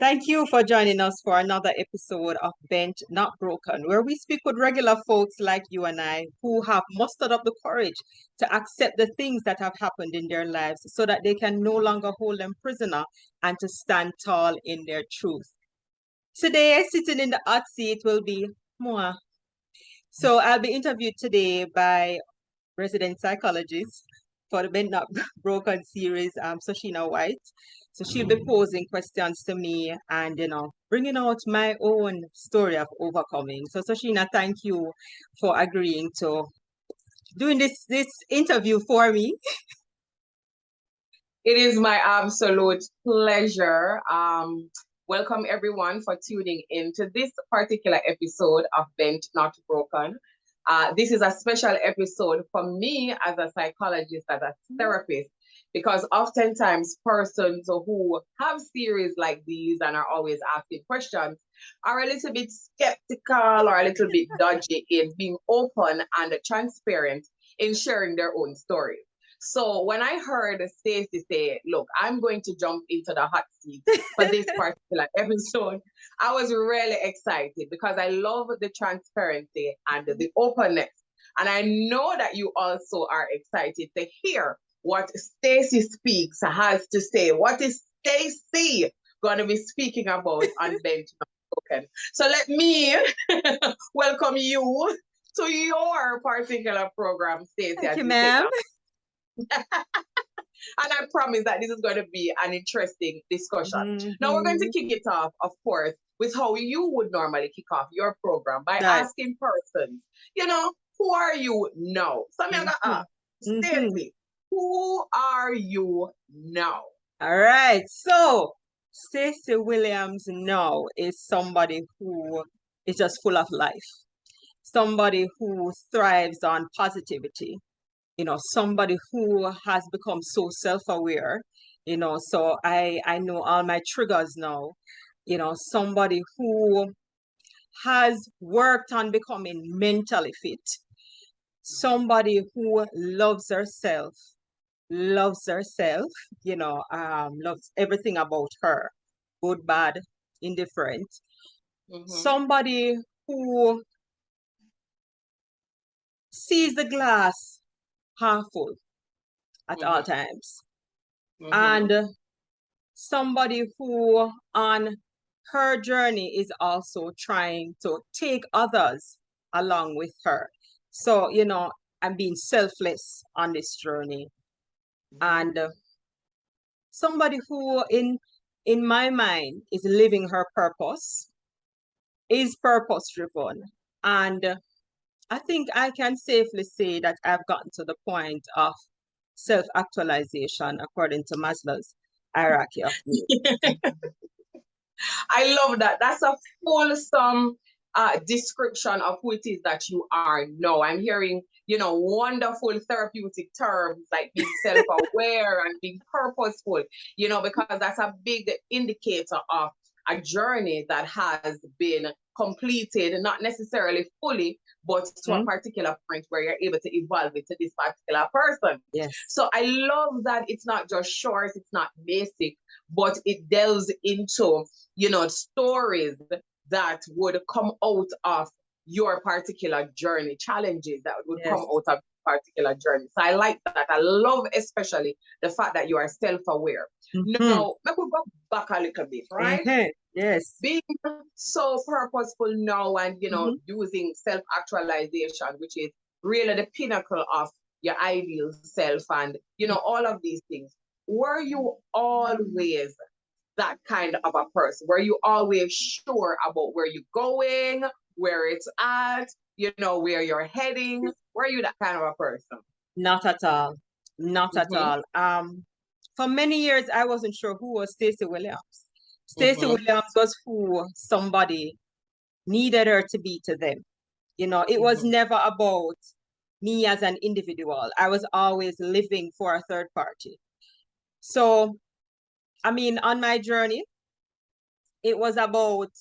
Thank you for joining us for another episode of Bent Not Broken, where we speak with regular folks like you and I who have mustered up the courage to accept the things that have happened in their lives so that they can no longer hold them prisoner and to stand tall in their truth. Today, sitting in the hot seat will be Moa. So I'll be interviewed today by resident psychologist for the Bent Not Broken series, Soshina White. So she'll be posing questions to me and, bringing out my own story of overcoming. So Soshina, thank you for agreeing to doing this interview for me. It is my absolute pleasure. Welcome everyone for tuning in to this particular episode of Bent Not Broken. This is a special episode for me as a psychologist, as a therapist, because oftentimes persons who have series like these and are always asking questions are a little bit skeptical or a little bit dodgy in being open and transparent in sharing their own stories. So when I heard Stacey say, look, I'm going to jump into the hot seat for this particular episode, I was really excited because I love the transparency and the openness. And I know that you also are excited to hear what Stacey Speaks has to say. What is Stacey going to be speaking about on Bent Not Broken? So let me welcome you to your particular program, Stacey. Thank you, ma'am. And I promise that this is going to be an interesting discussion. Now we're going to kick it off, of course, with how you would normally kick off your program by asking persons, who are you now? So I'm going to ask, Stacey, who are you now? All right. So Stacey Williams now is somebody who is just full of life. Somebody who thrives on positivity. Somebody who has become so self-aware, so I know all my triggers now, somebody who has worked on becoming mentally fit, somebody who loves herself, loves everything about her, good, bad, indifferent. Somebody who sees the glass half full at all times. And somebody who on her journey is also trying to take others along with her. So, I'm being selfless on this journey. And somebody who in my mind is living her purpose, is purpose driven. And I think I can safely say that I've gotten to the point of self-actualization according to Maslow's hierarchy of needs. I love that. That's a fulsome description of who it is that you are now. I'm hearing, wonderful therapeutic terms like being self-aware and being purposeful, because that's a big indicator of a journey that has been completed, not necessarily fully, but to a particular point where you're able to evolve into this particular person. Yes. So I love that it's not just short, it's not basic, but it delves into, stories that would come out of your particular journey, challenges that would come out of particular journey. So I like that. I love especially the fact that you are self-aware. Now, let me go back a little bit, right? Yes. Being so purposeful now and, using self-actualization, which is really the pinnacle of your ideal self and, all of these things. Were you always that kind of a person? Were you always sure about where you're going, where it's at, where you're heading? Were you that kind of a person? Not at all. Not at all. For many years, I wasn't sure who was Stacey Williams. Stacey Williams was who somebody needed her to be to them. It was never about me as an individual. I was always living for a third party. So, on my journey, it was about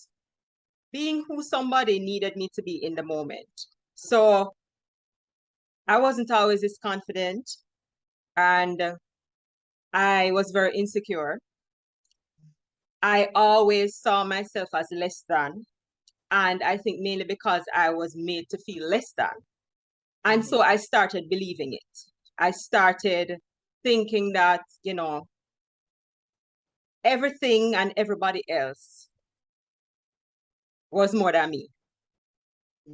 being who somebody needed me to be in the moment. So I wasn't always this confident, and I was very insecure. I always saw myself as less than. And I think mainly because I was made to feel less than. And so I started believing it. I started thinking that, everything and everybody else was more than me.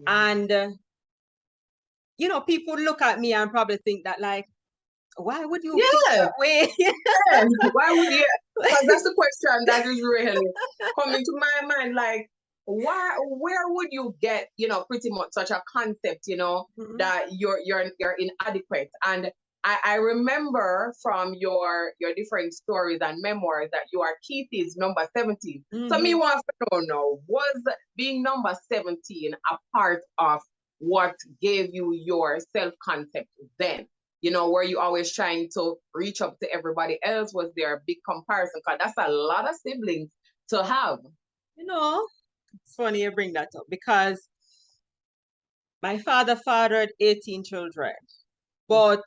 And, people look at me and probably think that, like, why would you feel that way? Why would you? Because that's the question that is really coming to my mind. Like, where would you get, pretty much such a concept, that you're inadequate? And I remember from your different stories and memoirs that you are Keithy's number 17. So me want to know, was being number 17 a part of what gave you your self-concept then? Were you always trying to reach up to everybody else? Was there a big comparison? Because that's a lot of siblings to have. It's funny you bring that up because my father fathered 18 children, but,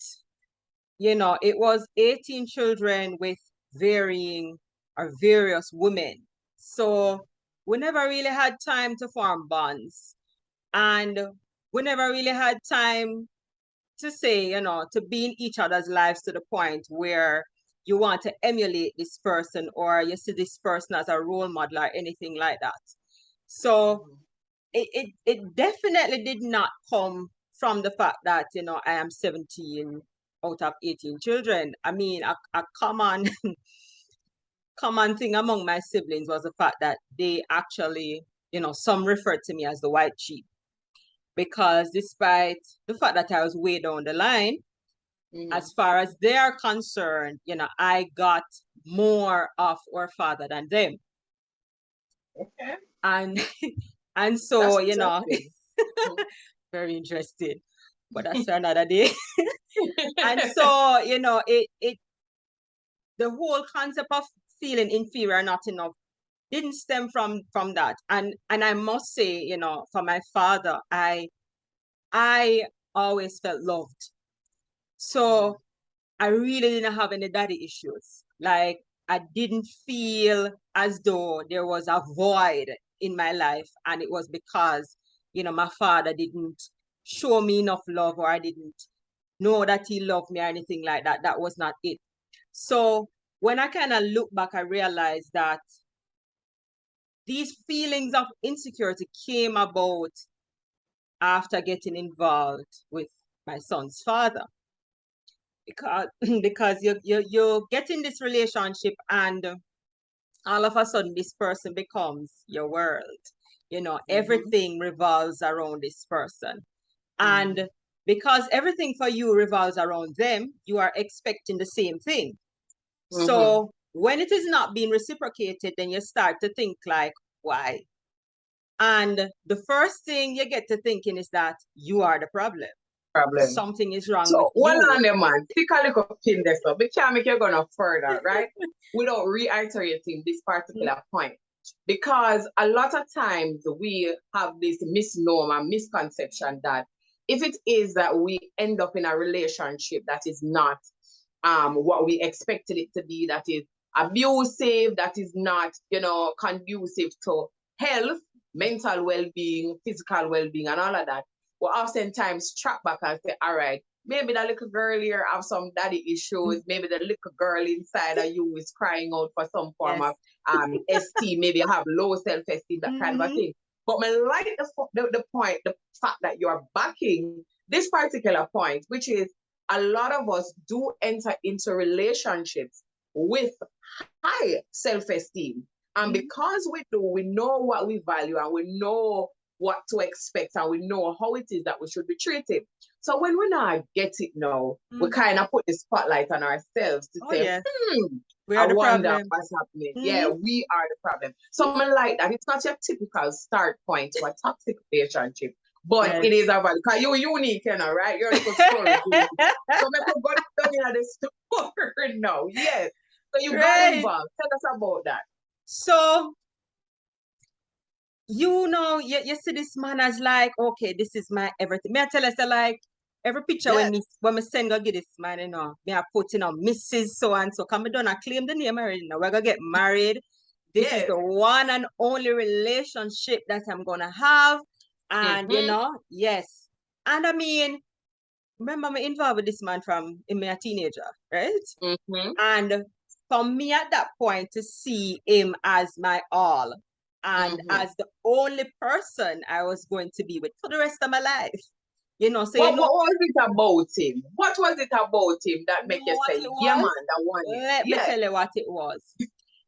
it was 18 children with various women. So we never really had time to form bonds. And we never really had time to say, to be in each other's lives to the point where you want to emulate this person or you see this person as a role model or anything like that. So it definitely did not come from the fact that, I am 17 out of 18 children. I mean, a common thing among my siblings was the fact that they actually, some referred to me as the white sheep. Because despite the fact that I was way down the line, as far as they are concerned, I got more of our father than them. Okay. And so, very interesting. But that's another day. And so, the whole concept of feeling inferior, not enough, didn't stem from that. And I must say, for my father, I always felt loved. So I really didn't have any daddy issues. Like, I didn't feel as though there was a void in my life. And it was because, my father didn't show me enough love, or I didn't know that he loved me or anything like that. That was not it. So when I kind of look back, I realized that these feelings of insecurity came about after getting involved with my son's father. Because you get in this relationship and all of a sudden this person becomes your world. Everything revolves around this person. And because everything for you revolves around them, you are expecting the same thing. So when it is not being reciprocated, then you start to think like, why? And the first thing you get to thinking is that you are the problem. Something is wrong with you. So, on there, man. Take a little pin there, so we can't make you go further, right? Without reiterating this particular point. Because a lot of times we have this misnomer, misconception that if it is that we end up in a relationship that is not what we expected it to be, that is abusive, that is not, conducive to health, mental well-being, physical well-being, and all of that, we oftentimes track back and say, all right, maybe that little girl here have some daddy issues. Maybe the little girl inside of you is crying out for some form of esteem. Maybe you have low self-esteem, that kind of a thing. But I like the point, the fact that you're backing this particular point, which is a lot of us do enter into relationships with high self-esteem. And because we do, we know what we value and we know what to expect and we know how it is that we should be treated. So when we now get it now, we kind of put the spotlight on ourselves to say, we are I wonder problem. what's happening. Yeah, we are the problem. Something like that. It's not your typical start point to a toxic relationship, but it is a value. Because you're unique, right? You're a little story. So let's go down in the story now. Yes. So you got involved. Tell us about that. So, you see this man as like, okay, this is my everything. May I tell us like every picture when me send go get this man, me I put Mrs. so and so. Come down and claim the name already now. We're gonna get married. This is Yes. the one and only relationship that I'm gonna have. And you know, yes. And I mean, remember I'm involved with this man from in a teenager, right? And for me at that point to see him as my all and as the only person I was going to be with for the rest of my life. You know, so What, you know what was it about him? What was it about him that make you what say, it yeah, man, was? that one? Let me Yes. tell you what it was.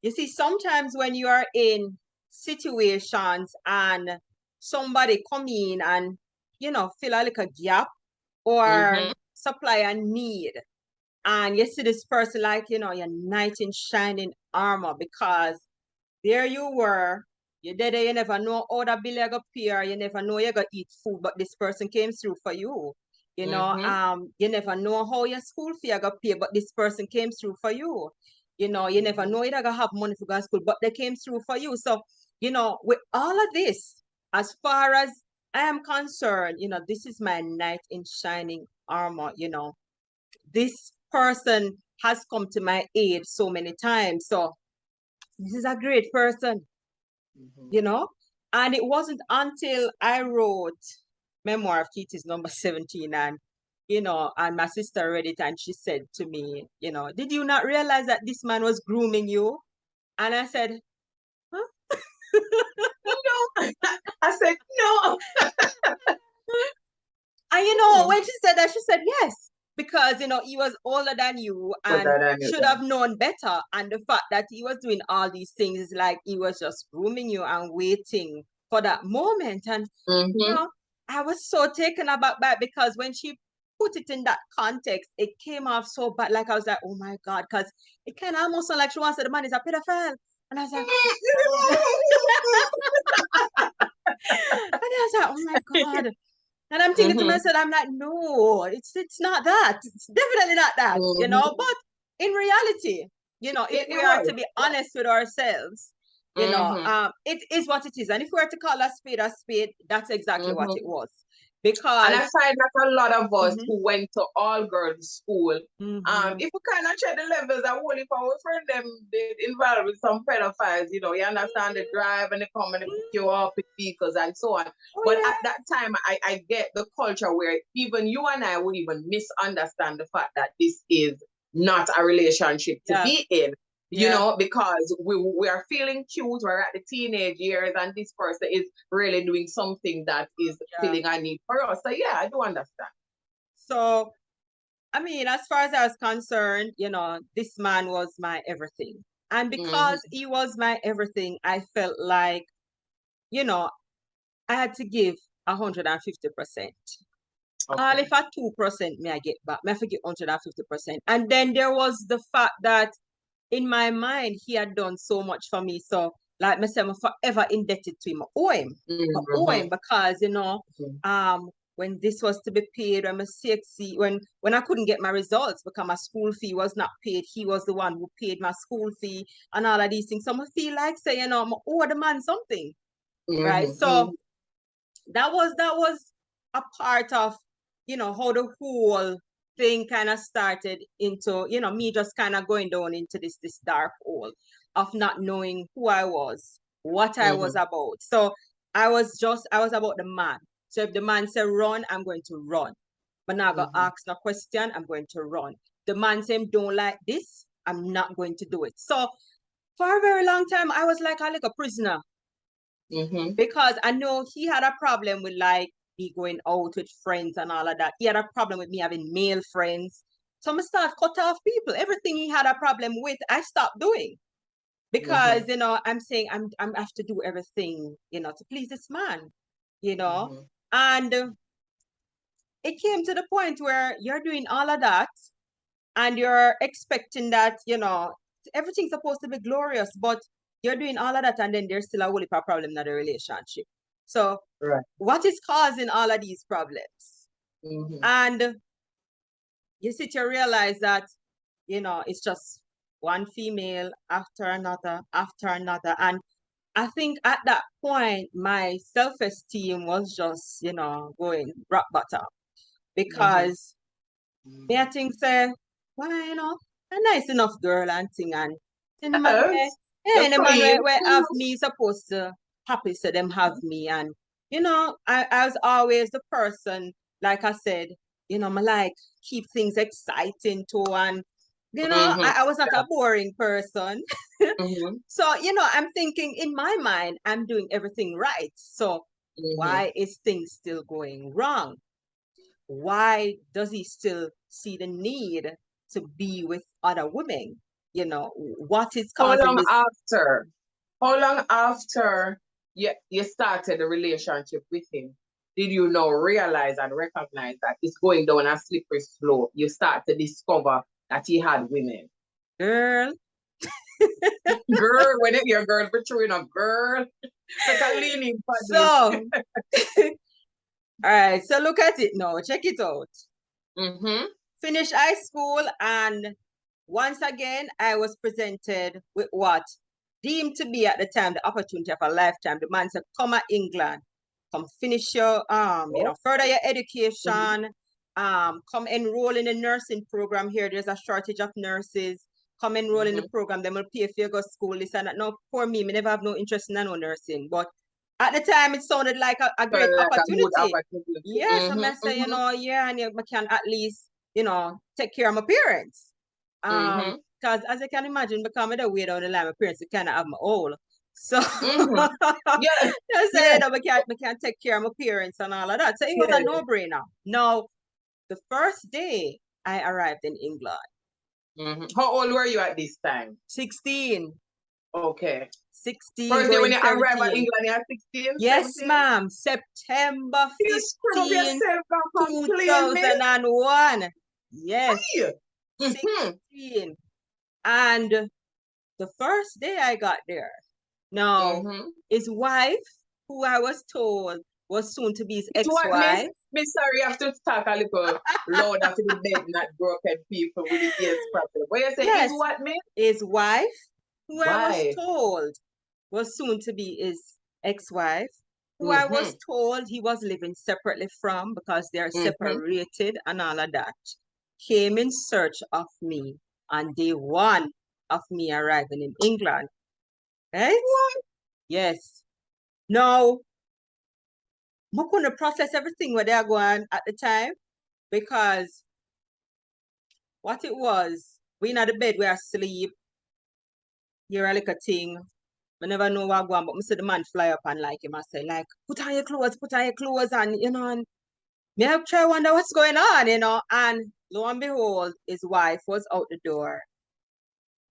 You see, sometimes when you are in situations and somebody come in and, you know, fill a little gap or supply a need, and you see this person like, you know, your knight in shining armor, because there you were, you did it, you never know how that bill you go pay, or you never know you go eat food, but this person came through for you. You know, you never know how your school fee you go pay, but this person came through for you. You know, you never know you're gonna have money for go to school, but they came through for you. So, you know, with all of this, as far as I am concerned, you know, this is my knight in shining armor, you know. This person has come to my aid so many times. So this is a great person, you know. And it wasn't until I wrote Memoir of Kitty's number 17, and you know, and my sister read it and she said to me, you know, did you not realize that this man was grooming you? And I said, huh? No. I said, no. And you know, when she said that, she said, yes, because you know, he was older than you and should have known better. And the fact that he was doing all these things is like he was just grooming you and waiting for that moment. And you know, I was so taken aback by it, because when she put it in that context, it came off so bad. Like I was like, oh my God, because it kind of almost sounded like she wants to say the man is a pedophile. And I was like, and I was like, oh my God. And I'm thinking to myself, I'm like, no, it's not that. It's definitely not that, you know. But in reality, you know, if we are to be honest with ourselves, you know, it is what it is. And if we were to call a spade, that's exactly what it was. Because and I find that a lot of us who went to all girls school, if we kind of check the levels, I won't if our friend them they involved with some pedophiles, you know, you understand the drive and they come and they pick you up with vehicles and so on. But at that time, I get the culture where even you and I would even misunderstand the fact that this is not a relationship to be in. You know, because we are feeling cute, we're at the teenage years, and this person is really doing something that is filling a need for us. So yeah, I do understand. So, I mean, as far as I was concerned, you know, this man was my everything. And because he was my everything, I felt like, you know, I had to give 150%. All if at 2% may I get back, may I forget 150%. And then there was the fact that in my mind, he had done so much for me. So, like myself, I'm forever indebted to him. I owe him. I owe him because, you know, when this was to be paid, when my CXC, when I couldn't get my results because my school fee was not paid, he was the one who paid my school fee and all of these things. So I feel like saying, you know, I owe the man something. Right. So that was a part of, you know, how the whole thing kind of started into, you know, me just kind of going down into this dark hole of not knowing who I was, what I was about. So I was about the man. So if the man said run, I'm going to run. But now I got ask no question, I'm going to run. The man said don't like this, I'm not going to do it. So for a very long time, I was like a prisoner. Because I know he had a problem with like me going out with friends and all of that. He had a problem with me having male friends. So I start cut off people. Everything he had a problem with, I stopped doing. Because, you know, I'm saying I have to do everything, you know, to please this man, you know. And it came to the point where you're doing all of that and you're expecting that, you know, everything's supposed to be glorious, but you're doing all of that and then there's still a whole heap of problem in the relationship. So what is causing all of these problems? And you sit to realize that, you know, it's just one female after another. And I think at that point, my self-esteem was just, you know, going rock bottom. Because me, I think, say, well, you know, a nice enough girl and thing, and Yeah, The and the man queen. where have me supposed to happy so them have me. And I was always the person, like I said, I like keep things exciting too. And I was not a boring person. Mm-hmm. So, I'm thinking in my mind, I'm doing everything right. So Mm-hmm. why is things still going wrong? Why does he still see the need to be with other women? What is How causing long this? after? How long after you started the relationship with him did you now realize and recognize that it's going down a slippery slope? You start to discover that he had women. Girl. Girl, when you hear girl between a girl, like a leaning for this. So, all right. So look at it now. Check it out. Mm-hmm. Finish high school, and once again, I was presented with what deemed to be at the time the opportunity of a lifetime. The man said, "Come to England, come finish your further your education, come enroll in the nursing program here. There's a shortage of nurses. Come enroll in the program. They will pay for you go school. This and that. No, for me never have no interest in no nursing, but at the time it sounded like a great Like a good opportunity. opportunity. Yes, I'm gonna say, yeah, and I can at least, take care of my parents. Because as you can imagine, becoming the way down the line, my parents kind of have my old. So Yeah. I say, Yeah. we can't take care of my parents and all of that. So it was Yeah. a no-brainer. Now, the first day I arrived in England, How old were you at this time? 16, Okay. 16 First day when going you arrived at 17. England, you had 16, Yes, 17? ma'am. September You scrub 15th, yourself back completely. 2001. Yes, Hey. 16. And the first day I got there, now his wife, who I was told was soon to be his It's what, ex-wife. Miss, sorry, you have to talk a little louder for the bed, not broken people with the ears problem. What you say Yes, is what, Miss? his wife, who I was Why? told was soon to be his ex-wife, who I was told he was living separately from because they're separated and all of that, came in search of me on day one of me arriving in England. Right? What? Yes. Now, I couldn't process everything where they're going at the time because what it was, we in the bed, we are asleep, you're a little thing. I never know what going, but I see the man fly up and like him. I say, like, put on your clothes, and and me I try wonder what's going on, and lo and behold, his wife was out the door,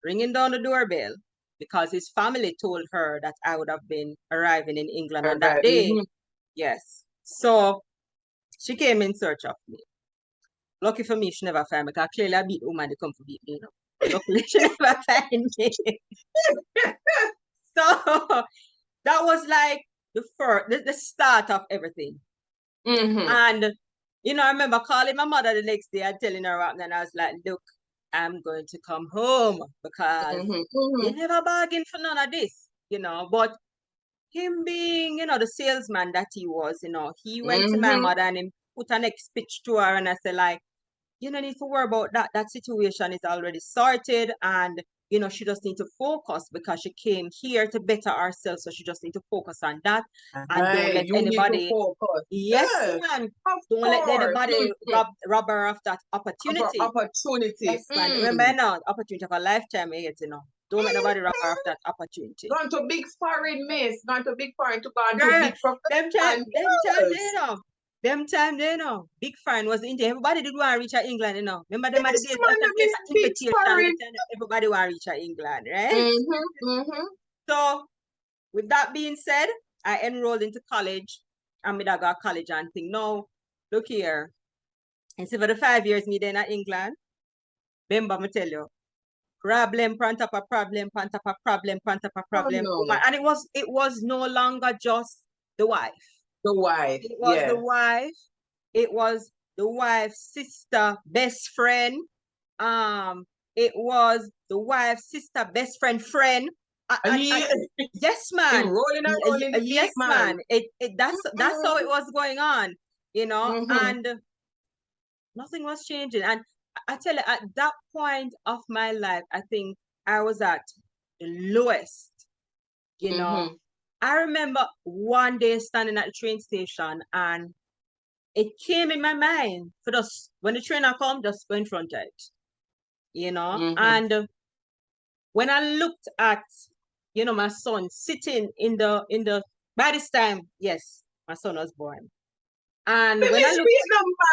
ringing down the doorbell because his family told her that I would have been arriving in England on that day. Yes. So she came in search of me. Lucky for me, she never found me because clearly I beat the woman to come to beat me, Luckily, she never found me. So that was like the start of everything. And I remember calling my mother the next day and telling her up, and I was like, look, I'm going to come home because they never bargained for none of this, But him being, the salesman that he was, he went to my mother and he put an next pitch to her, and I said, like, you don't need to worry about that. That situation is already sorted, and she just need to focus because she came here to better herself. So she just need to focus on that, and don't let anybody. Yes, man. Don't let anybody rob her of that opportunity. Yes, man. Remember now, opportunity of a lifetime, Don't let nobody rob her of that opportunity. Gone to big foreign, miss. Gone to big foreign to go on to big them time, big foreign was in there. Everybody did want to reach out England, Remember them Yes, days man, invitation, big foreign. everybody want to reach out England, right? So with that being said, I enrolled into college. I'm in a college and think, no, look here. And so for the 5 years me then at England, remember me tell you, problem, front up a problem, front up a problem, front up a problem. Oh, no. And it was no longer just the wife. The wife. It was the wife. It was the wife's sister, best friend. It was the wife's sister, best friend. Yes, man. Rolling around in the yes, deep, man. That's how it was going on, and nothing was changing. And I tell you, at that point of my life, I think I was at the lowest, you know. I remember one day standing at the train station and it came in my mind for just when the trainer come, just go in front of it, you know. And when I looked at, you know, my son sitting in the by this time, yes, my son was born. And when I looked,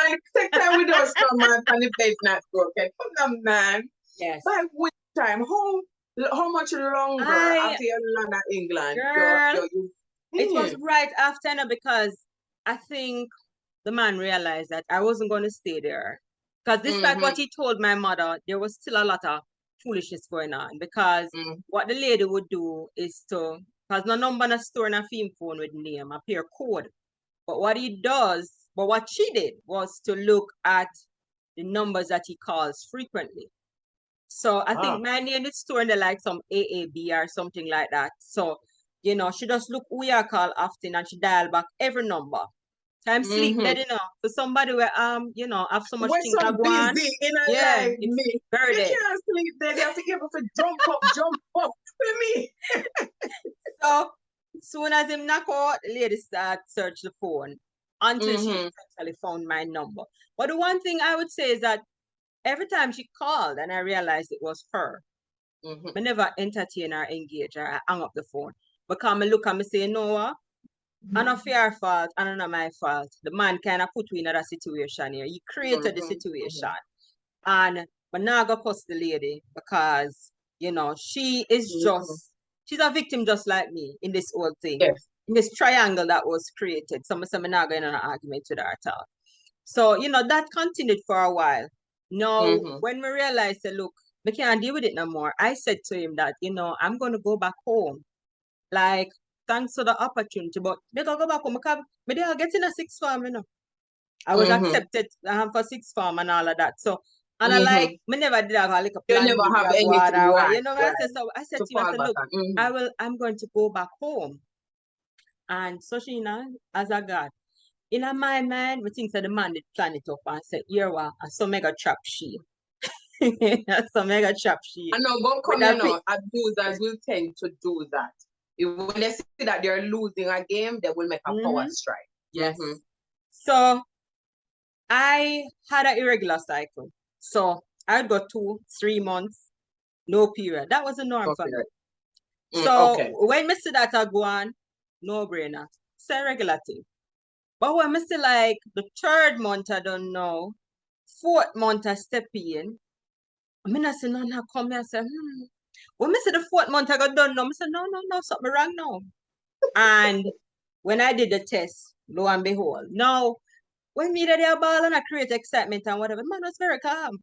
man, take time with us, man, and the bed's not broken. Come on, man. yes. By which time? How much longer after you land at England? Girl, it was right after, no, because I think the man realized that I wasn't going to stay there. Because despite what he told my mother, there was still a lot of foolishness going on. Because what the lady would do is to, because no number no store in a film phone with name, a pair code. But what he does, but what she did was to look at the numbers that he calls frequently. So I think my name is stored in the, like some AAB or something like that. So, you know, she just look who you call often and she dial back every number. So I'm sleep dead, you know, for somebody where you know, have so much things so to go on. Busy in a life, it's me. very You dead. can't sleep dead. You have to be able to jump up with me. So soon as him knock out, the lady start search the phone until she eventually found my number. But the one thing I would say is that every time she called and I realized it was her, I never entertain or engage her. I hang up the phone. Because I look and I say, no, what? I not your fault, and not my fault. The man kind of put you in another situation here. He created the situation. And I'm not going to cuss the lady because, you know, she is just, she's a victim just like me in this whole thing. Yes. In this triangle that was created. So I'm not going to an argument with her at all. So, you know, that continued for a while. Now, when we realized that, look, we can't deal with it no more, I said to him that, you know, I'm going to go back home. Like, thanks for the opportunity, but they go back home because maybe I'll get in a sixth form, you know. I was accepted for sixth form and all of that. So, and I like, me never did have like a plan. You never have anything right, you know what I said? So I said to him, I said, look, I'm going to go back home. And so she, you know, as a God, in my mind, we think that the man did plan it up and said, here what, and so mega trap she. So mega trap she. I know, but come, you know, abusers will tend to do that. When they see that they're losing a game, they will make a power strike. Yes. So I had an irregular cycle. So I'd go 2-3 months, no period. That was a norm for me. So when I see that I go on, no brainer. It's a regular thing. But when I see like the 3rd month, I don't know, 4th month I step in, I mean I say, no, come here, I say, When I see the 4th month I got done, no, I say, no, something wrong now. And when I did the test, lo and behold, now, when me did a ball and I create excitement and whatever, man was very calm.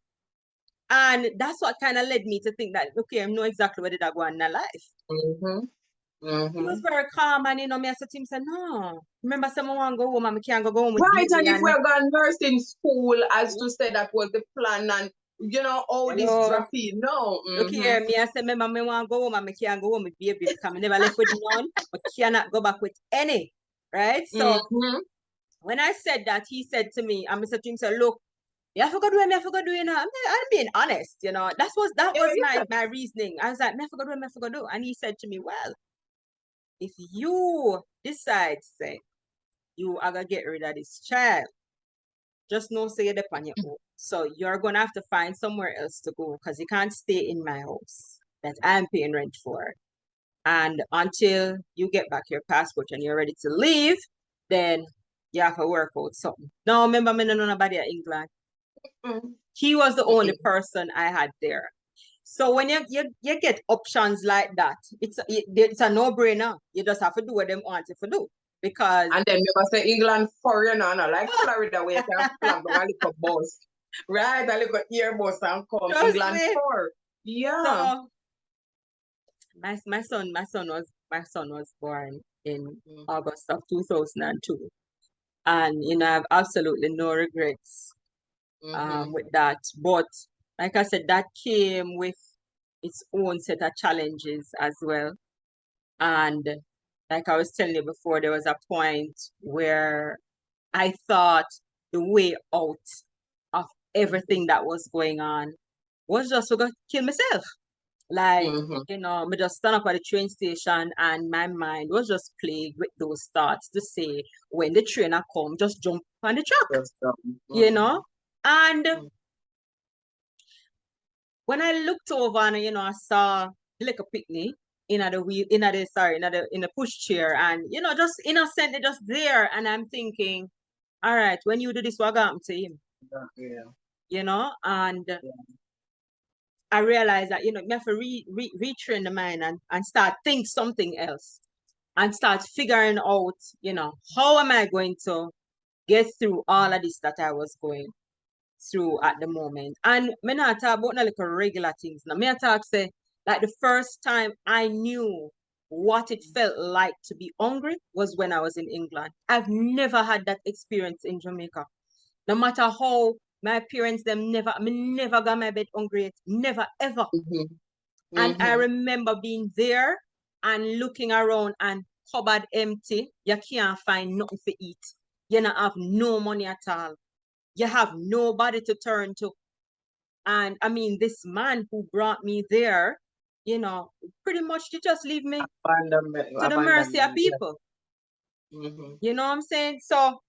And that's what kind of led me to think that, okay, I know exactly what did I go on in my life. He was very calm and, you know, me I said to him, say, no, remember someone want to go home and I can't go home with right, and if we're going nursing school as to say that was the plan and, you know, all this dropping, no. Look here, me I said, remember me want to go home and I can't go home with baby because I never left with none, but cannot go back with any, right? So, when I said that, he said to me, and Mr. Jim said, look, you have to go do it, I have to go do it now. I'm being honest, you know. That was my reasoning. I was like, I have to go do it, I have to go do it. And he said to me, well, if you decide, say, you are going to get rid of this child, just know, say, you're on your own. So you're going to have to find somewhere else to go because you can't stay in my house that I'm paying rent for. And until you get back your passport and you're ready to leave, then you have to work out something. Now, remember, I don't know nobody at England. He was the only person I had there. So when you get options like that, it's a no-brainer. You just have to do what they want you to do. Because and then never say England for, you know, like Florida where you can flag a little bus. Right, a little earbus and come England for. Yeah. So, my son was born in August of 2002. And, you know, I have absolutely no regrets with that. But like I said, that came with its own set of challenges as well. And like I was telling you before, there was a point where I thought the way out of everything that was going on was just to go kill myself. Like, Mm-hmm. me just stand up at the train station and my mind was just plagued with those thoughts to say, when the trainer come, just jump on the track, Just, mm-hmm. And when I looked over and, I saw like a picnic in the push chair and, just innocently just there. And I'm thinking, all right, when you do this, what happened to him? Yeah. And Yeah. I realized that, you have to retrain the mind and start think something else and start figuring out, how am I going to get through all of this that I was going through at the moment. And me not talk about no little regular things. Now, me talk say, like the first time I knew what it felt like to be hungry was when I was in England. I've never had that experience in Jamaica. No matter how my parents me never got my bed hungry, never ever. Mm-hmm. And I Mm-hmm. remember being there and looking around and cupboard empty. You can't find nothing to eat. You don't have no money at all. You have nobody to turn to. And I mean, this man who brought me there, pretty much to just leave me to the mercy of Abandonment. Yeah. people. Mm-hmm. You know what I'm saying? So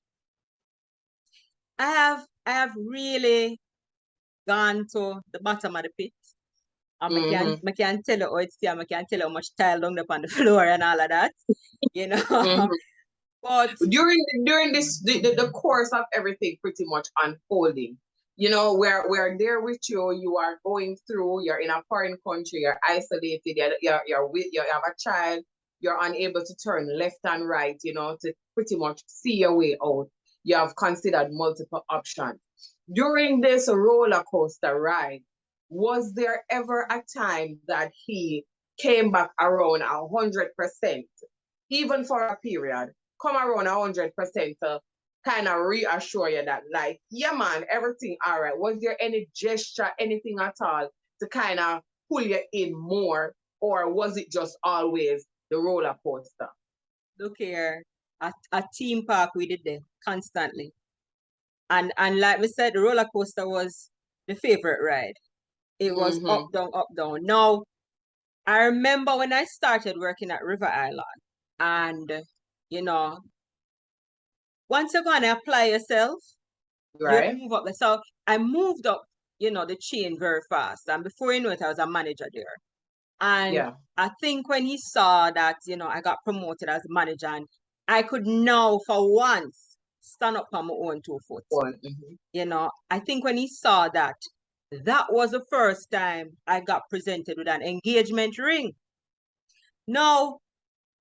I have really gone to the bottom of the pit. And Mm-hmm. I can tell you how it's there. I can tell you how much tile down up on the floor and all of that. Mm-hmm. But During this the course of everything pretty much unfolding, we're there with you. You are going through. You're in a foreign country. You're isolated. You have a child. You're unable to turn left and right. To pretty much see your way out. You have considered multiple options. During this roller coaster ride, was there ever a time that he came back around 100%, even for a period? Come around 100% to kind of reassure you that, like, yeah, man, everything all right. Was there any gesture, anything at all to kind of pull you in more, or was it just always the roller coaster? look here, at theme park we did there constantly. And like we said, the roller coaster was the favorite ride. It was up, Mm-hmm. down, up, down. Now, I remember when I started working at River Island, and you know, once you're gonna apply yourself, you Right? move up. So I moved up, the chain very fast. And before you know it, I was a manager there. And Yeah. I think when he saw that, I got promoted as manager and I could now for once stand up on my own 2 foot. Mm-hmm. I think when he saw that, that was the first time I got presented with an engagement ring. Now,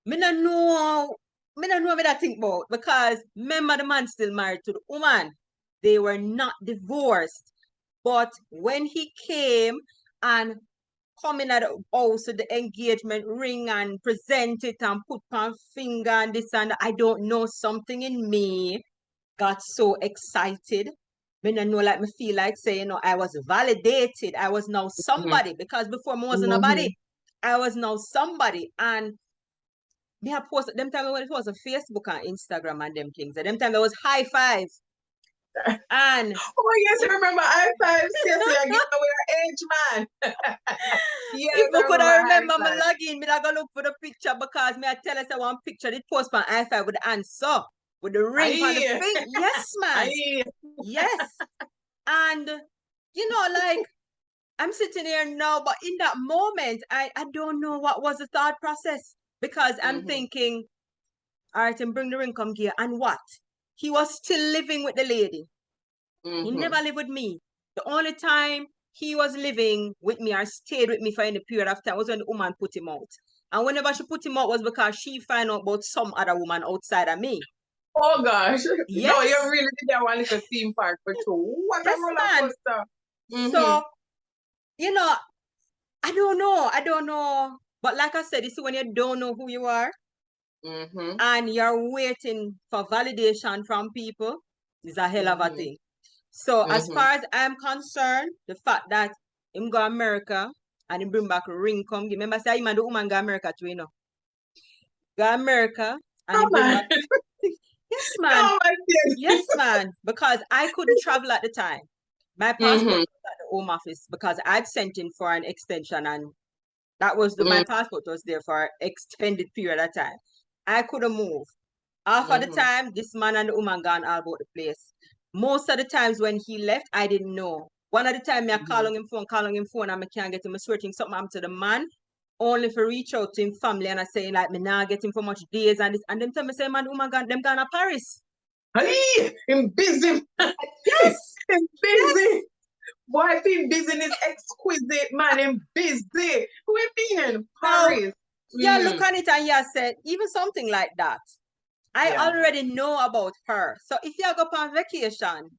me not know, what I think about because remember the man still married to the woman. They were not divorced. But when he came and coming at the house with the engagement ring and present it and put on finger and this and that, I don't know, something in me got so excited. Me no know, like me feel like say, I was validated. I was now Mm-hmm. somebody because before me wasn't Mm-hmm. nobody. I was now somebody. And me have posted them time when it was on Facebook and Instagram and them things. At them time there was high five. And Oh, yes, I remember high five. Seriously, I give away our age, man. Yes, if I we could remember have high remember my five. login, me I go look for the picture because me I tell us I want picture it post my high five with the answer with the ring on the Aye. thing. Yes, man. Aye. Yes. And like I'm sitting here now, but in that moment, I don't know what was the thought process because I'm Mm-hmm. thinking, all right, and bring the ring come here. And what? He was still living with the lady. He Mm-hmm. never lived with me. The only time he was living with me or stayed with me for any period of time was when the woman put him out. And whenever she put him out was because she found out about some other woman outside of me. Oh gosh. No, you Yes, really did that one little theme park for two. What a yes, roller man. coaster. Mm-hmm. So, you know, I don't know. I don't know. But like I said, you see, when you don't know who you are Mm-hmm. and you're waiting for validation from people, is a hell of a Mm-hmm. thing. So as Mm-hmm. far as I'm concerned, the fact that him go America and him bring back a ring come give. Remember say him and the woman go America too, Go America and Oh him bring my. back. Yes, man. Oh my Yes, dear. man. Because I couldn't travel at the time. My passport Mm-hmm. was at the home office because I'd sent in for an extension and That was my passport was there for an extended period of time. I couldn't move. Half of the time, this man and the woman gone all about the place. Most of the times when he left, I didn't know. One of the time, I calling him phone, and I can't get him. I searching something happened to the man, only for reach out to him family, and I say like, me now get him for much days and this, and them tell me say, man, woman gone, them gone to Paris. Hey, I'm busy. Yes, I'm busy. Yes. Boy, him business exquisite, man. I'm busy. Who been in Paris? Yeah, look at it and you said, even something like that. I already know about her. So if you go on vacation,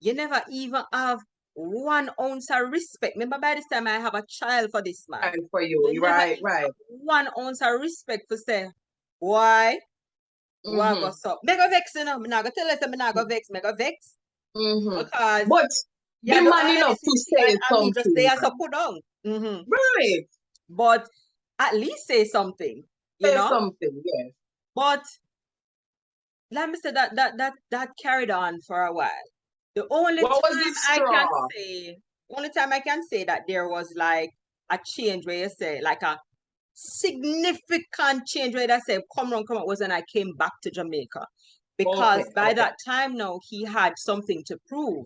you never even have 1 ounce of respect. Remember, by this time I have a child for this man. And for you, right. 1 ounce of respect for say, why? Why go so? Me go vex, you know. Me not go tell us me not go vex. Me go vex. Because but be man enough to say something. Just stay as a put down. Right. But at least say something. You know? Something, yes. But let me say that carried on for a while. The only time I can say that there was like a change where you say like a significant change where I say come on was when I came back to Jamaica. Because by that time now he had something to prove.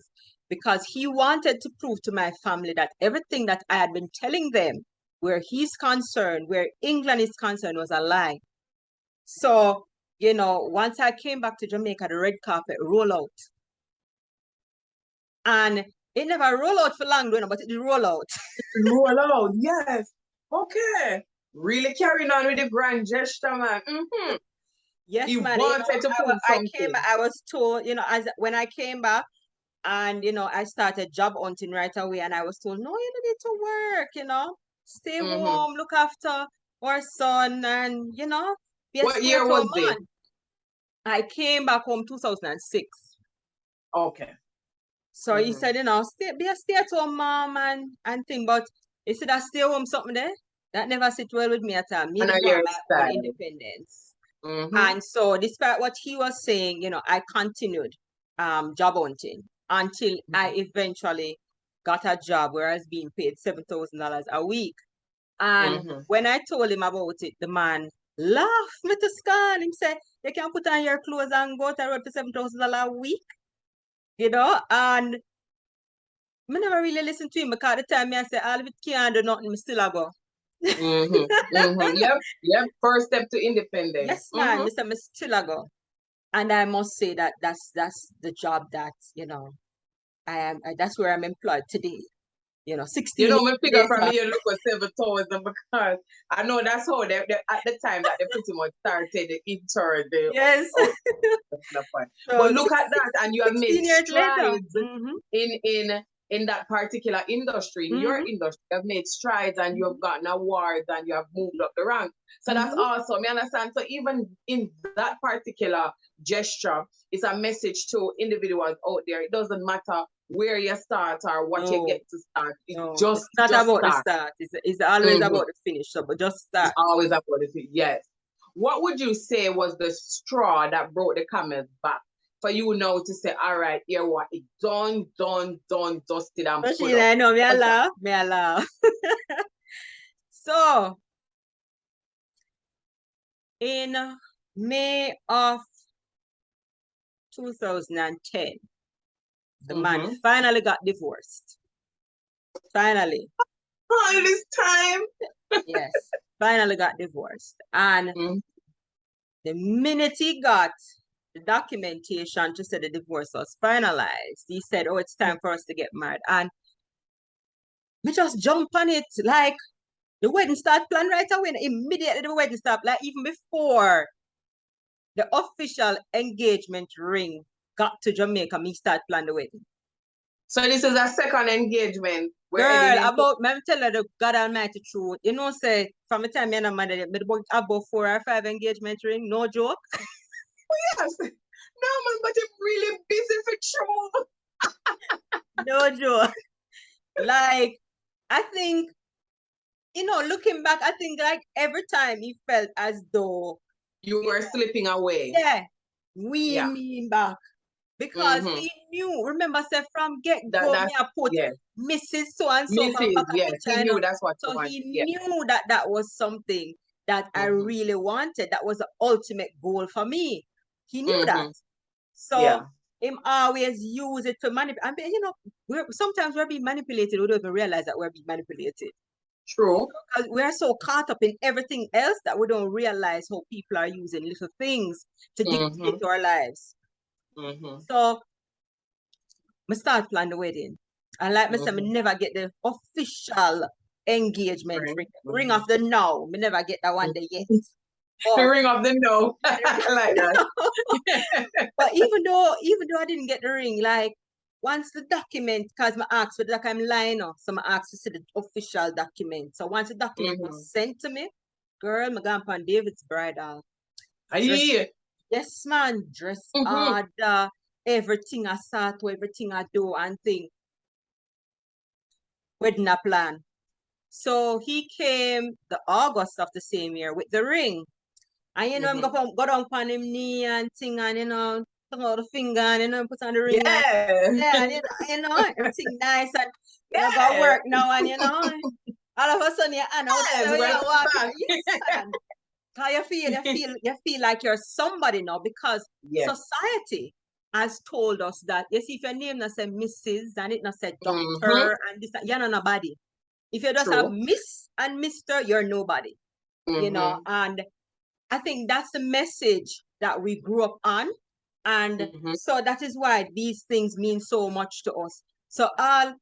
Because he wanted to prove to my family that everything that I had been telling them where he's concerned, where England is concerned, was a lie. So, you know, once I came back to Jamaica, the red carpet roll out. And it never roll out for long, but it did roll out. Roll out, yes. Okay. Really carrying on with the grand gesture, man. Yes, you man. Wanted to prove something. I was told, you know, when I came back, and, you know, I started job hunting right away. And I was told, no, you don't need to work, you know. Stay home, look after our son, and, you know. What year was this? I came back home 2006. Okay. So he said, you know, be a stay-at-home mom and thing. But he said, I stay home something there. That never sit well with me at all. Me want my independence. And so despite what he was saying, you know, I continued job hunting until I eventually got a job where I was being paid $7,000 a week. And when I told him about it, the man laughed me to scorn. He said, you can put on your clothes and go to the road for $7,000 a week. You know, and I never really listened to him because at the time I said, all of it can't do nothing, I still a go. Yep. First step to independence. Yes, man, I still a go. And I must say that that's the job that, you know, that's where I'm employed today. You know, 16 years. You know, my figure from here look at 7,000 because I know that's how they at the time that they pretty much started the intern. Yes. But look at that, and you have made strides in that particular industry, in your industry. You have made strides and you have gotten awards and you have moved up the rank. So that's awesome. You understand? So even in that particular gesture, it's a message to individuals out there. It doesn't matter where you start or what you get to start. It's just not just about start. the start. It's always about the finish. So, but just start. It's always about the finish. Yes. What would you say was the straw that broke the camel's back for you now to say, all right, here what it done, dusted and put up? I know, me I laugh. So, in May of 2010, the man finally got divorced. Finally. All this time. Yes, finally got divorced. And the minute he got the documentation to say the divorce was finalized, he said, oh, it's time for us to get married. And we just jump on it like the wedding start plan right away. Immediately the wedding start, like even before the official engagement ring got to Jamaica, me start plan the wedding. So this is a second engagement. Girl, I'm telling you the God Almighty truth. You know, say from the time I'm married, about 4 or 5 engagement ring, no joke. Yes. No man, but I'm really busy for true. No joke. Like, I think, you know, looking back, I think like every time he felt as though you were slipping away. Yeah. We mean back. because he knew. Remember, say from get-go, me I put Mrs. So-and-so from Mrs. back of Yes, picture, he you knew know. that's what you So wanted. he knew that that was something that I really wanted. That was the ultimate goal for me. He knew that. So him always use it to manipulate. I mean, you know, sometimes we're being manipulated. We don't even realize that we're being manipulated. True. Because we're so caught up in everything else that we don't realize how people are using little things to dictate our lives. So I start plan the wedding. And like I said, I never get the official engagement ring of the now. I never get that one day yet. The ring of the no. I like that. But even though I didn't get the ring, like once the document, because I asked for like I'm lying off, so I asked to see the official document. So once the document was sent to me, girl, I gone on David's bridal. Yes, man, dress harder, everything I saw to everything I do and thing. Wedding a plan. So he came the August of the same year with the ring. And you know, I'm go down on him knee and thing and you know, tongue out the finger and you know, put on the ring. And you know, everything nice and you know, go work now and you know, all of a sudden you're out there, you walk. Because you feel like you're somebody now because society has told us that you see if your name not say Mrs. and it not say doctor and this you're not nobody. If you just have Miss and Mr., you're nobody. You know, and I think that's the message that we grew up on. And so that is why these things mean so much to us. So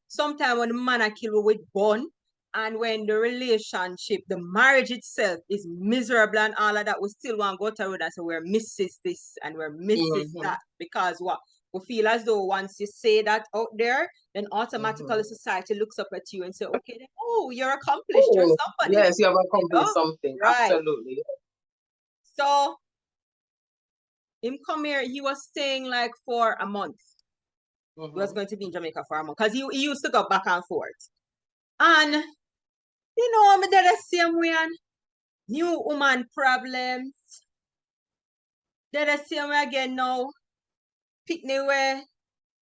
sometimes when the man I kill with bun, and when the relationship, the marriage itself is miserable and all of that, we still want to go to road and say we're Mrs. this and we're Mrs. that. Because what? We feel as though once you say that out there, then automatically society looks up at you and say, okay, then, oh, you're accomplished, you're somebody. Yes, you have accomplished something. Right. Absolutely. So him come here, he was staying like for a month. He was going to be in Jamaica for a month because he used to go back and forth. And you know, I'm there the same way and new woman problems. There the same way again now. Pitney way,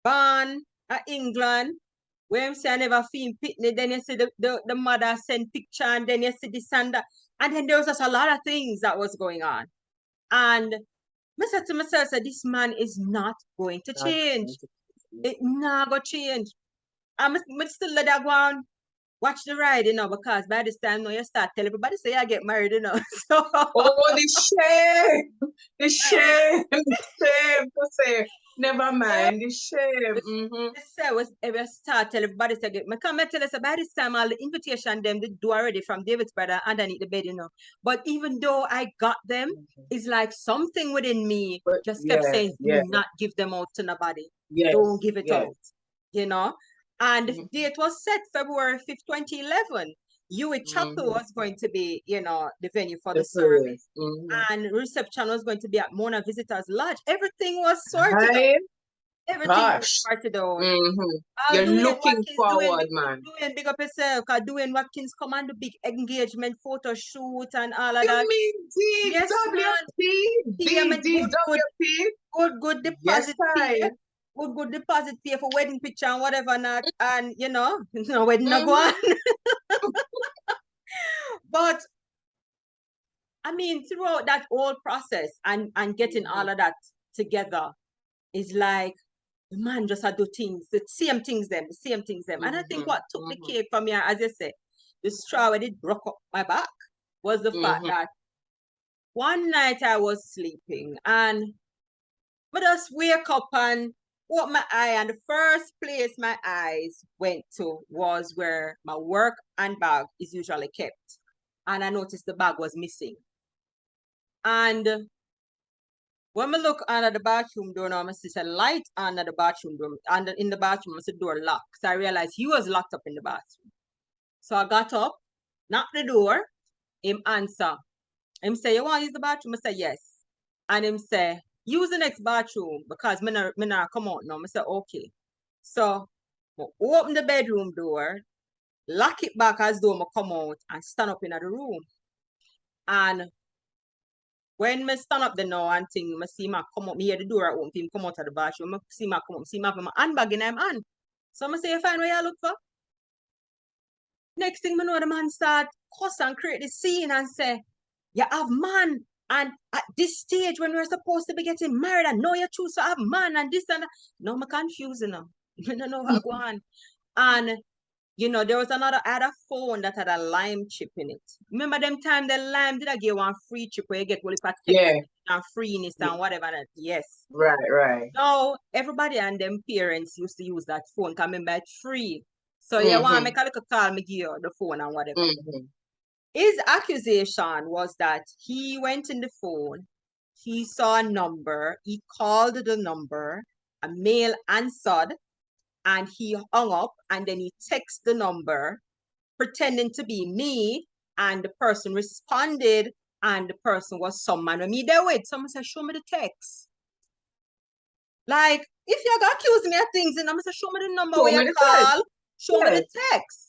born at England. Where him say I never seen Pitney, then you see the mother send picture and then you see this and that. And then there was just a lot of things that was going on. And I said to myself, this man is not going to change. It not going to change. I'm still let that go on. Watch the ride, you know, because by this time now you start telling everybody say I get married, you know. So the shame to say, never mind, the shame. The say was ever start tell everybody say get come tell us by this time all the invitation them they do already from David's brother underneath the bed, you know. But even though I got them, it's like something within me just kept saying, do not give them out to nobody. Don't give it out, you know. And the date was set February 5th, 2011. Hewitt Chapel was going to be, you know, the venue for the service. And reception was going to be at Mona Visitors Lodge. Everything was sorted out. Everything was sorted out. You're looking forward, man. Doing big up yourself, because doing Watkins come and do big engagement photo shoot and all of that. You mean DWP? Good deposit pay. Good deposit pay for wedding picture and whatever not, and you know, wedding not go on. But I mean, throughout that whole process and getting all of that together is like the man just had to do things, the same things them. And I think what took the cake from here, as you say, the straw when it broke up my back was the fact that one night I was sleeping and I just wake up and open my eye, and the first place my eyes went to was where my work and bag is usually kept. And I noticed the bag was missing. And when I look under the bathroom door now, I see a light under the bathroom door. And in the bathroom, I see the door locked. So I realized he was locked up in the bathroom. So I got up, knocked the door, him answer. Him say, you want to use the bathroom? I say, yes. And him say, use the next bathroom because me not come out now. I say, okay. So I open the bedroom door, lock it back as though I come out and stand up in the room. And when me stand up the now and thing, me see my come up, me hear the door at home, him come out of the bathroom, me see my come up, see my have my handbag in him hand. So I say, you find where you look for? Next thing I know, the man start cuss and create the scene and say, you have man, and at this stage when we're supposed to be getting married, and now you choose to have man and this and that. No, I'm confused now. I don't know what go on. And there was another other phone that had a lime chip in it. Remember them time the lime did I give one free chip where you get all the text and freeness and whatever that. Yes. Right. So everybody and them parents used to use that phone because remember it's free. So you want to make a little call, me give you the phone and whatever. His accusation was that he went in the phone, he saw a number, he called the number, a male answered, and he hung up, and then he texted the number, pretending to be me, and the person responded, and the person was someone with me there with. Someone said, show me the text. Like, if you're going to accuse me of things, and I'm going to say, show me the number where you call, show me the text.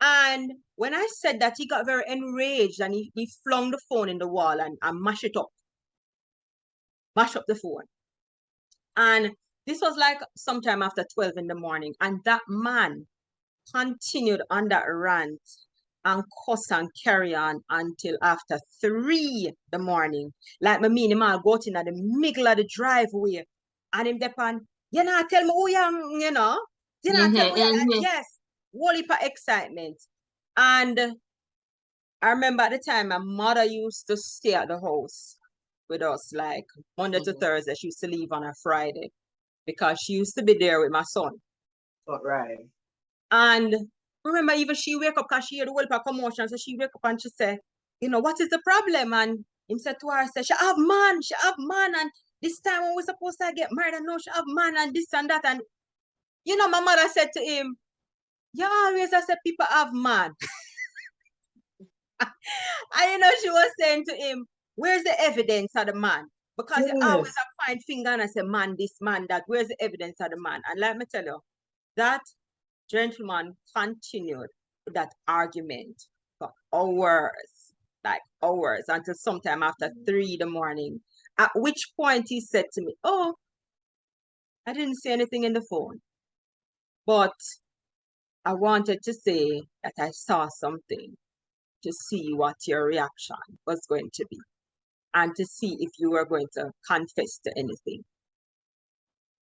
And when I said that, he got very enraged and he flung the phone in the wall and mashed it up. Mash up the phone. And this was like sometime after 12 in the morning. And that man continued on that rant and cuss and carry on until after 3 the morning. Like me and him all go in at the middle of the driveway. And him depend, you know, tell me who you are, you know. You know, tell me who you are. Yes. Whole heap of excitement. And I remember at the time my mother used to stay at the house with us, like Monday to Thursday. She used to leave on a Friday because she used to be there with my son. Right. And remember, even she wake up because she hear the whole commotion. So she wake up and she say, you know, what is the problem? And him said to her, she have man. And this time when we're supposed to get married, and no, she have man and this and that. And, you know, my mother said to him, you always said people have man. And, you know, she was saying to him, where's the evidence of the man? Because you always have find finger and I say, man, this, man, that. Where's the evidence of the man? And let me tell you, that gentleman continued with that argument for hours, like hours, until sometime after 3 in the morning. At which point he said to me, oh, I didn't say anything in the phone, but I wanted to say that I saw something to see what your reaction was going to be and to see if you were going to confess to anything.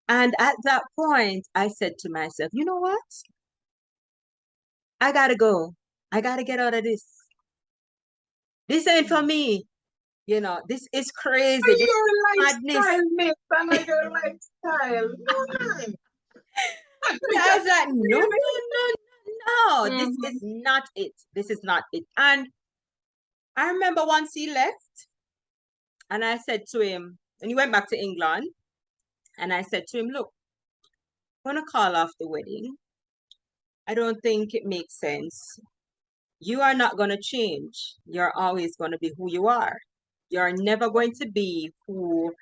And at that point, I said to myself, you know what? I gotta go. I gotta get out of this. This ain't for me. You know, this is crazy. This your lifestyle, miss. And your lifestyle. I was like, no. This is not it. This is not it. And I remember once he left, and I said to him, and he went back to England, and I said to him, look, I'm gonna call off the wedding. I don't think it makes sense. You are not going to change. You're always going to be who you are. You're never going to be who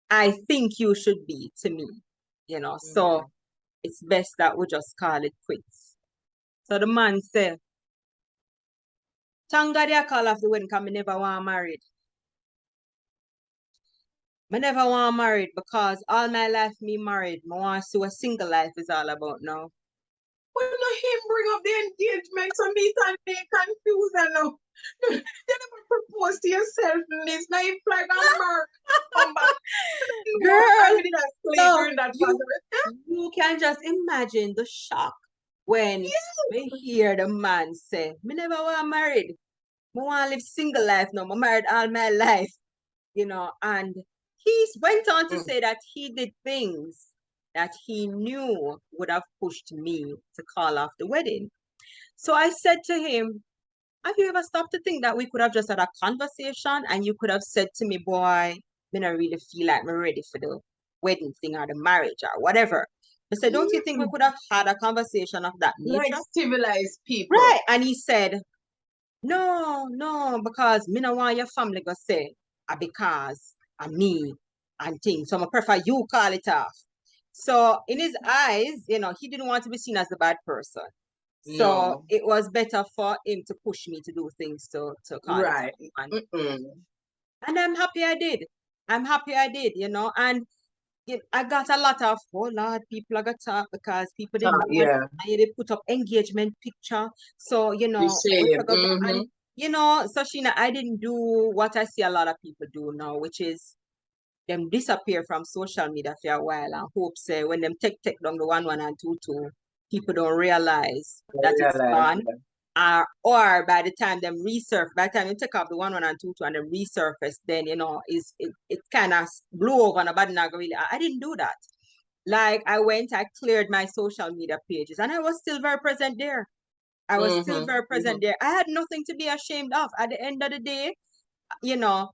I think you should be to me, you know. So it's best that we just call it quits. So the man said, thank God you call off the wedding because I never want married. I never want married because all my life me married. I want to see what single life is all about now. When him bring up the engagement, so me and me confused now. You never propose to yourself in this. Now you flag on mark. Come back. Girl, so you can just imagine the shock when we hear the man say, me never want married. I want to live single life now. I married all my life. You know, and he went on to say that he did things that he knew would have pushed me to call off the wedding. So I said to him, have you ever stopped to think that we could have just had a conversation and you could have said to me, boy, I don't really feel like I'm ready for the wedding thing or the marriage or whatever. I said, don't you think we could have had a conversation of that nature? Like civilized people. Right. And he said, no, because me no want your family to say, because of me and things. So I prefer you call it off. So in his eyes, you know, he didn't want to be seen as a bad person. So it was better for him to push me to do things to call it off. And I'm happy I did. I'm happy I did, you know. And I got a lot of, oh Lord, people are gonna talk because people didn't know. And Yeah, they put up engagement picture. So, the we shame. forgot. And, Sashina, I didn't do what I see a lot of people do now, which is them disappear from social media for a while and hope say when them take down the 11 and 22, people don't realize I that it's realize, gone. yeah. Or by the time them resurface, by the time you take off the 11 and 22 and them resurface, then it kind of blew over and bad not really. I didn't do that. Like I cleared my social media pages and I was still very present there. I was still very present there. I had nothing to be ashamed of. At the end of the day, you know,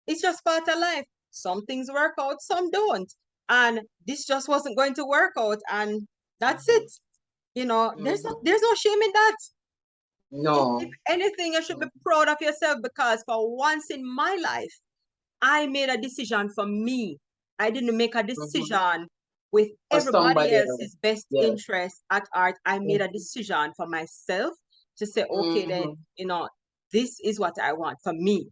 it's just part of life. Some things work out, some don't. And this just wasn't going to work out. And that's it. There's no shame in that. If No. anything, you should be proud of yourself because for once in my life, I made a decision for me. I didn't make a decision with For everybody somebody else. else's best Yes. interest at heart. I made a decision for myself to say, okay, then, this is what I want for me.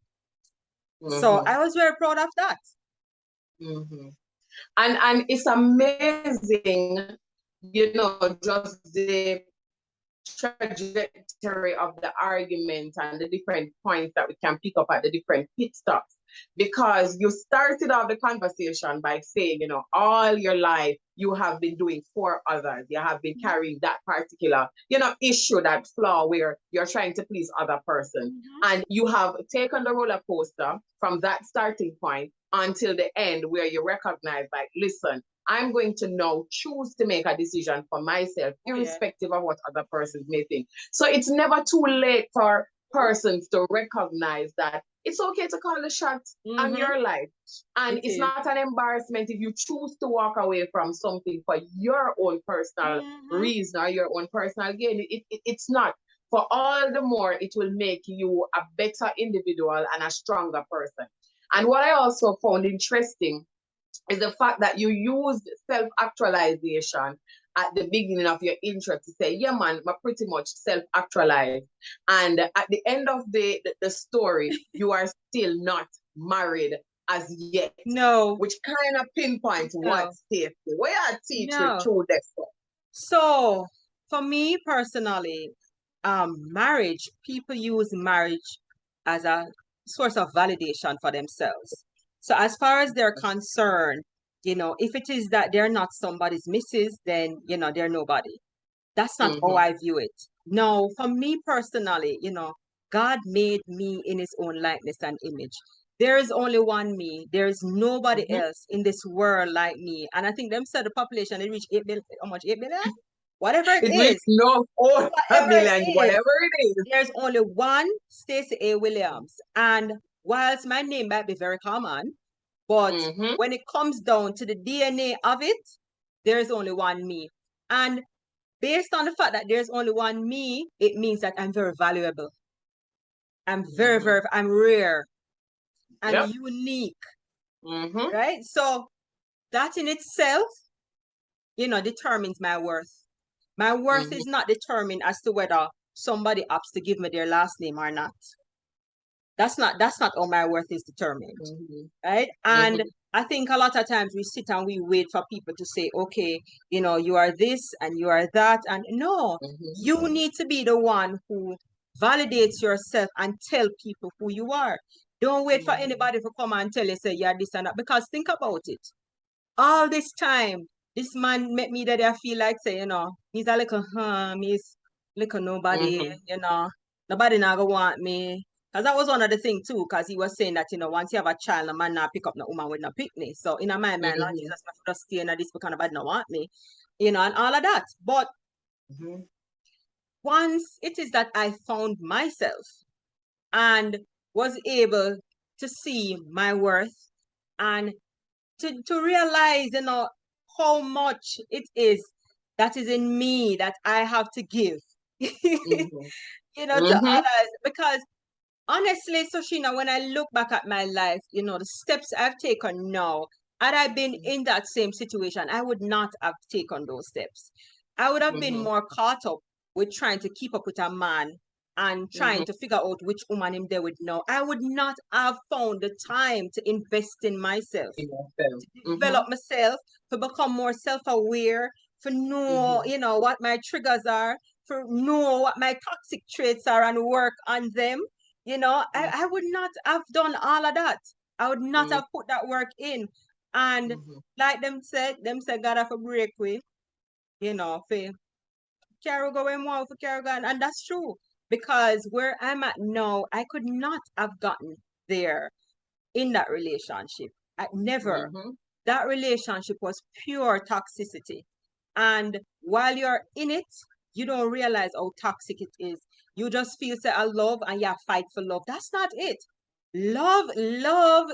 So I was very proud of that. And it's amazing, just the trajectory of the argument and the different points that we can pick up at the different pit stops. Because you started off the conversation by saying, all your life you have been doing for others. You have been carrying that particular, issue, that flaw where you're trying to please other person. And you have taken the roller coaster from that starting point until the end where you recognize, like, listen, I'm going to now choose to make a decision for myself, irrespective of what other persons may think. So it's never too late for persons to recognize that it's okay to call the shots on your life. And it's not an embarrassment if you choose to walk away from something for your own personal reason or your own personal gain. It's not. For all the more, it will make you a better individual and a stronger person. And what I also found interesting is the fact that you used self-actualization at the beginning of your intro to say, yeah, man, I'm pretty much self-actualized. And at the end of the story, you are still not married as yet. No. Which kind of pinpoints what Stacey, where I teach with through this. So for me personally, marriage, people use marriage as a source of validation for themselves. So as far as they're concerned, if it is that they're not somebody's missus, then, they're nobody. That's not how I view it. No, for me personally, God made me in his own likeness and image. There is only one me. There is nobody else in this world like me. And I think them said the population, it reached 8 billion, how much, 8 billion? Whatever it is. No, whatever it is. There's only one Stacey A. Williams. And whilst my name might be very common, but when it comes down to the DNA of it, there's only one me. And based on the fact that there's only one me, it means that I'm very valuable. I'm I'm rare and unique. Right? So that in itself, determines my worth. My worth is not determined as to whether somebody opts to give me their last name or not. That's not how my worth is determined. Right? And I think a lot of times we sit and we wait for people to say, okay, you are this and you are that. And no, you need to be the one who validates yourself and tell people who you are. Don't wait for anybody to come and tell you, say, you're this and that. Because think about it. All this time, this man met me that I feel like, say, he's a little, he's little nobody, nobody not gonna want me. Because that was one of the things too, because he was saying that, once you have a child, a man not pick up no woman with no picnic. So in my mind, Lord Jesus, I just stay in this because nobody not want me, and all of that. But once it is that I found myself and was able to see my worth and to realize, how much it is that is in me that I have to give, to others. Because honestly, Soshina, when I look back at my life, the steps I've taken now, had I been in that same situation, I would not have taken those steps. I would have been more caught up with trying to keep up with a man and trying to figure out which woman him there with now, I would not have found the time to invest in myself, to develop myself, to become more self-aware, to know, you know, what my triggers are, to know what my toxic traits are and work on them. You know, I would not have done all of that. I would not have put that work in. And like them said, God have a break with, you know, for carry going more for carry on. And that's true. Because where I'm at now, I could not have gotten there in that relationship. I never. That relationship was pure toxicity. And while you're in it, you don't realize how toxic it is. You just feel say I love and you fight for love. That's not it. Love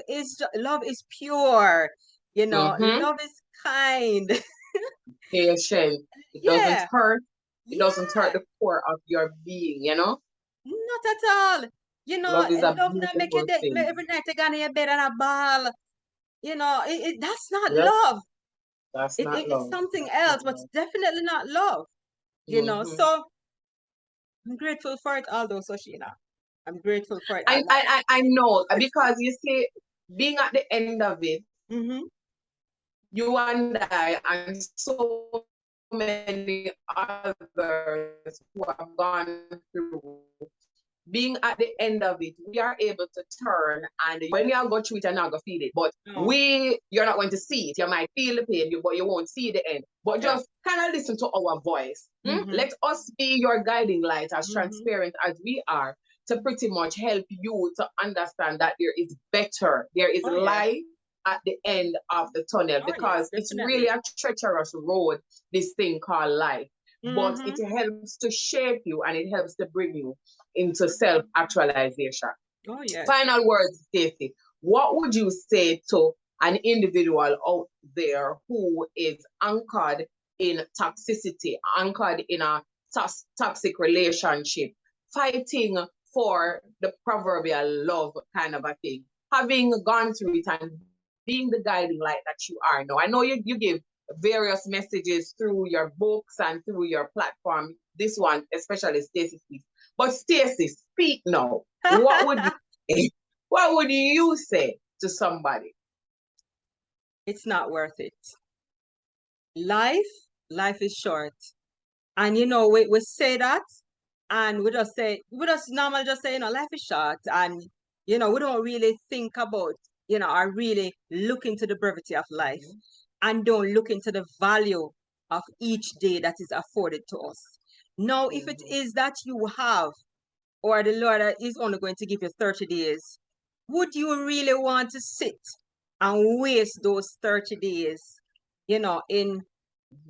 is pure. You know, love is kind. Patient. It doesn't Yeah. hurt. It doesn't hurt Yeah. the core of your being, you know? Not at all. You know, Love is a love not make you beautiful thing. every night you go in your bed and a ball. You know, that's not Yep, love. that's not It's love. something That's else, not but it's definitely not love. You know, love. so I'm grateful for it, although Soshina. I'm grateful for it. I know, because you see, being at the end of it, you and I and so many others who have gone through, being at the end of it, we are able to turn, and when you go through it, you're not going to feel it. But you're not going to see it. You might feel the pain, but you won't see the end. But just kind of listen to our voice. Let us be your guiding light, as transparent as we are, to pretty much help you to understand that there is better. There is light at the end of the tunnel, because it's really a treacherous road, this thing called life. But it helps to shape you, and it helps to bring you into self-actualization. Oh, yes. Final words, Stacey. What would you say to an individual out there who is anchored in toxicity, anchored in a toxic relationship, fighting for the proverbial love kind of a thing, having gone through it and being the guiding light that you are now? I know you give various messages through your books and through your platform. This one, especially Stacey Speaks. But Stacey, speak now. What would you say to somebody? It's not worth it. Life is short. And you know, we say that, and we just normally just say, you know, life is short. And, you know, we don't really think about, you know, or really look into the brevity of life, and don't look into the value of each day that is afforded to us. Now, if it is that you have, or the Lord is only going to give you 30 days, would you really want to sit and waste those 30 days, you know, in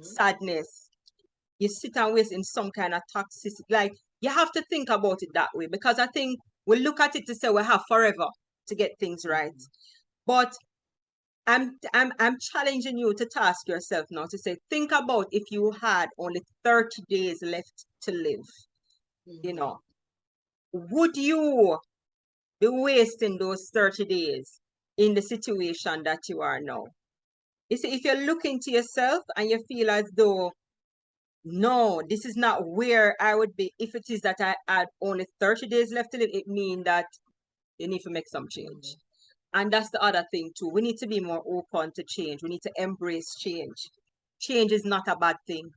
sadness? You sit and waste in some kind of toxicity. Like, you have to think about it that way, because I think we look at it to say we have forever to get things right. But I'm challenging you to task yourself now to say, think about if you had only 30 days left to live. You know, would you be wasting those 30 days in the situation that you are now? You see, if you're looking to yourself and you feel as though, no, this is not where I would be, if it is that I had only 30 days left to live, it means that you need to make some change. And that's the other thing too. We need to be more open to change. We need to embrace change. Change is not a bad thing.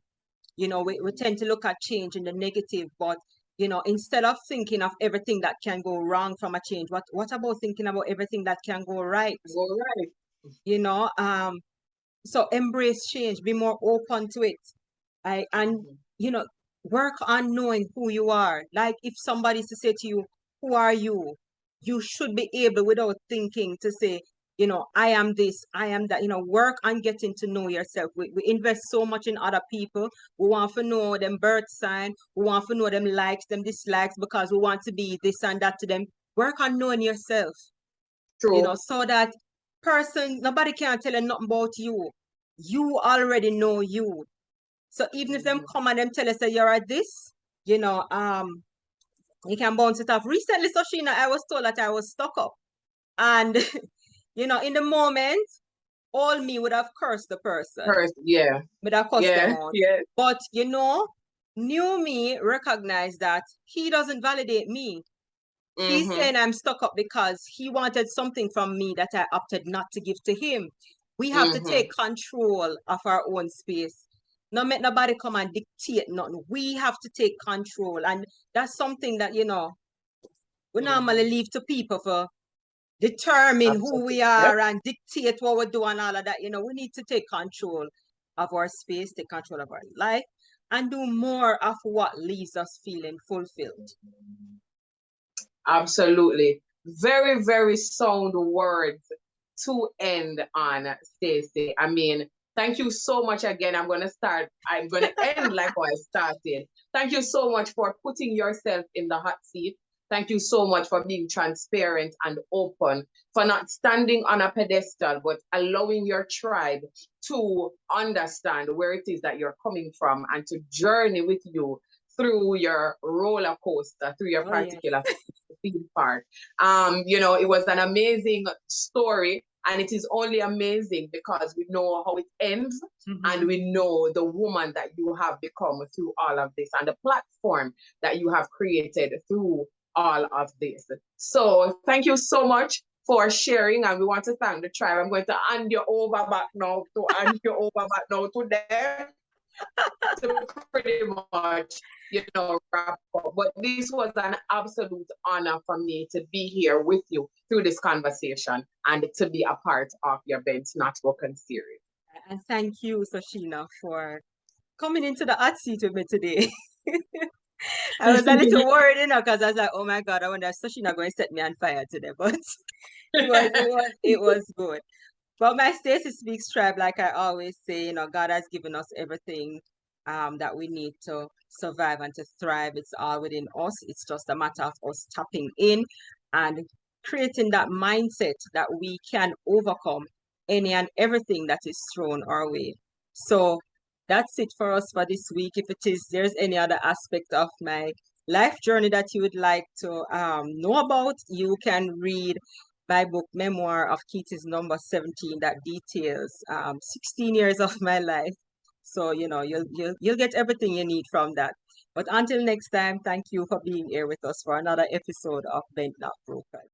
You know, we tend to look at change in the negative, but, you know, instead of thinking of everything that can go wrong from a change, what about thinking about everything that can go right? Go right. You know, so embrace change, be more open to it. And you know, work on knowing who you are. Like, if somebody's to say to you, who are you? You should be able, without thinking, to say, you know, I am this, I am that. You know, work on getting to know yourself. We invest so much in other people. We want to know them birth sign. We want to know them likes, them dislikes, because we want to be this and that to them. Work on knowing yourself. True. You know, so that person, nobody can tell you nothing about you. You already know you. So even if them come and them tell us that you're at this, you know, you can bounce it off. Recently, Soshina, I was told that I was stuck up. And, you know, in the moment, all me would have cursed the person. Yeah. Would have cussed them out. Yeah. But, you know, New me recognized that he doesn't validate me. He's Mm-hmm. saying I'm stuck up because he wanted something from me that I opted not to give to him. We have to Mm-hmm. take control of our own space. Not make nobody come and dictate nothing. We have to take control. And that's something that, we normally leave to people for determine who Absolutely. we Yep. are and dictate what we do and all of that. We need to take control of our space, take control of our life, and do more of what leaves us feeling fulfilled. Absolutely. Very, very sound words to end on, Stacey. I mean, thank you so much again. I'm going to end like how I started. Thank you so much for putting yourself in the hot seat. Thank you so much for being transparent and open, for not standing on a pedestal, but allowing your tribe to understand where it is that you're coming from and to journey with you through your roller coaster, through your Oh, yes. particular theme park. It was an amazing story, and it is only amazing because we know how it ends, and we know the woman that you have become through all of this, and the platform that you have created through all of this. So thank you so much for sharing, and we want to thank the tribe. I'm going to hand you over back now to them to pretty much, wrap up. But this was an absolute honor for me to be here with you through this conversation and to be a part of your Bent Not Broken series. And thank you, Sashina, for coming into the hot seat with me today. I was a little worried, because I was like, oh my God, I wonder if Sashina going to set me on fire today. But it was good. But my Stacey Speaks tribe, like I always say, God has given us everything that we need to survive and to thrive. It's all within us. It's just a matter of us tapping in and creating that mindset that we can overcome any and everything that is thrown our way. So that's it for us for this week. If there's any other aspect of my life journey that you would like to know about, you can read my book Memoir of Kitty's Number 17 that details 16 years of my life. So you'll get everything you need from that. But until next time, thank you for being here with us for another episode of Bent Not Broken.